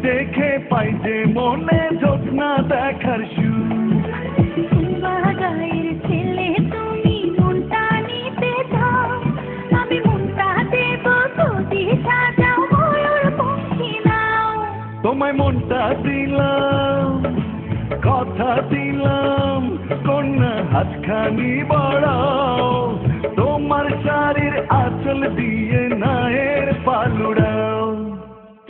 দেখে পাই যে মনে জ্যোৎস্না দেখার সুখ। গায়ের ছেলে তুমি মনটা নিতে যাও, আমি মনটা দেব যদি সাজাও ময়ূর পঙ্খী নাও। তোমায় মনটা দিলাম, কথা দিলাম, কন্যা হাতখানি বাড়াও, তোমার শাড়ির আঁচল দিয়ে নায়ের পালুড়াও।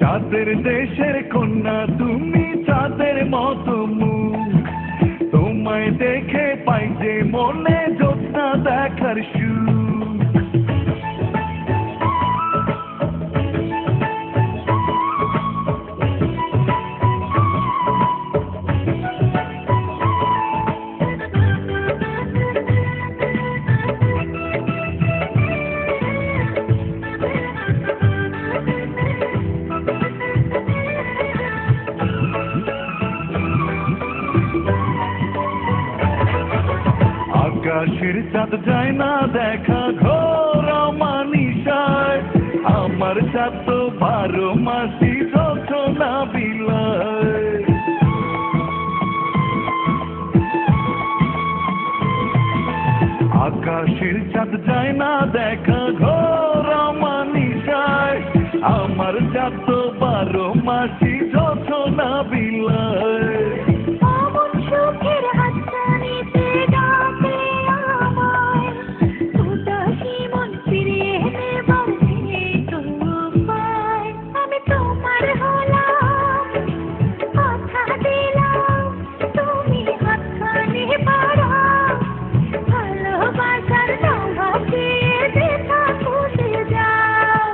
চাঁদের দেশের কন্যা তুমি, চাঁদের মতো মুখ, তোমায় দেখে পাই যে মনে জ্যোৎস্না দেখার সুখ। আকাশের চাঁদ যায় না দেখা ঘোর মানিসায়, আমার চাঁদ তো 12 মাসি জ্যোৎস্না বিলায়। আকাশের চাঁদ যায় না দেখা ঘোর মানিসায়, আমার চাঁদ তো 12 মাসি জ্যোৎস্না বিলায়। অমন সুখের হাতছানিতে ডাকলে আমায়, উদাসী মন ফিরিয়ে নেবার নেই তো উপায়। আমি তোমার হলাম, কথা দিলাম, তুমি হাতখানি বাড়াও, ভালোবাসার নাও ভাসিয়ে যেথা খুশি যাও।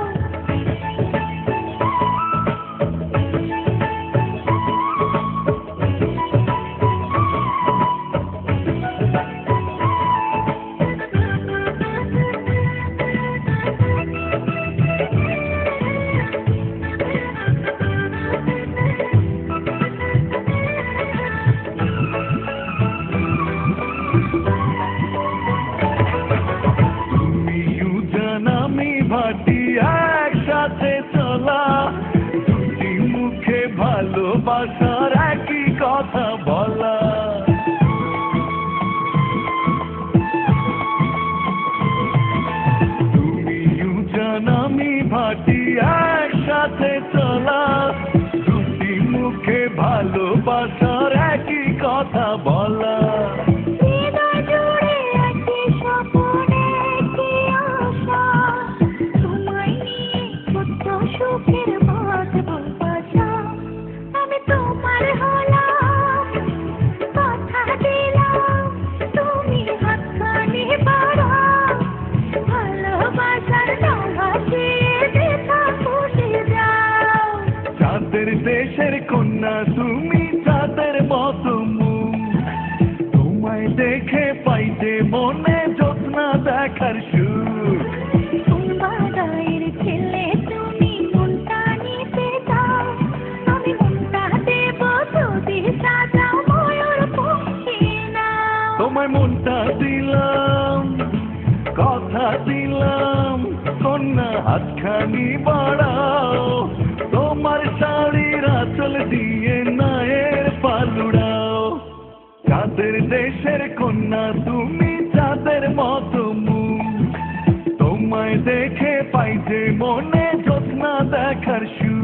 ভাটি একসাথে চলা, দুটি মুখে ভালোবাসার একই কথা বলা। তুমি ইউজান আমি ভাটি একসাথে চলা, দুটি মুখে ভালোবাসার একই কথা বলা। সুখের বাঁধবো বাসা, আমি তোমার হলাম, কথা দিলাম, তুমি হাতখানি বাড়াও, ভালোবাসার নাও ভাসিয়ে যেথা খুশি যাও। চাঁদের দেশের কন্যা তুমি, চাঁদের মতো মুখ, তোমায় দেখে পাই যে মনে জ্যোৎস্না দেখার সুখ। গায়ের ছেলে তুমি মনটা নিতে যাও, আমি মনটা দেব যদি সাজাও ময়ূর পঙ্খী নাও। তোমায় মনটা দিলাম, কথা দিলাম, কন্যা হাতখানি বাড়াও, তোমার শাড়ির আঁচল দিয়ে নায়ের পালুড়াও। চাঁদের দেশের কন্যা তুমি, চাঁদের মতো মুখ, তোমায় দেখে পাই যে মনে জ্যোৎস্না দেখার সুখ।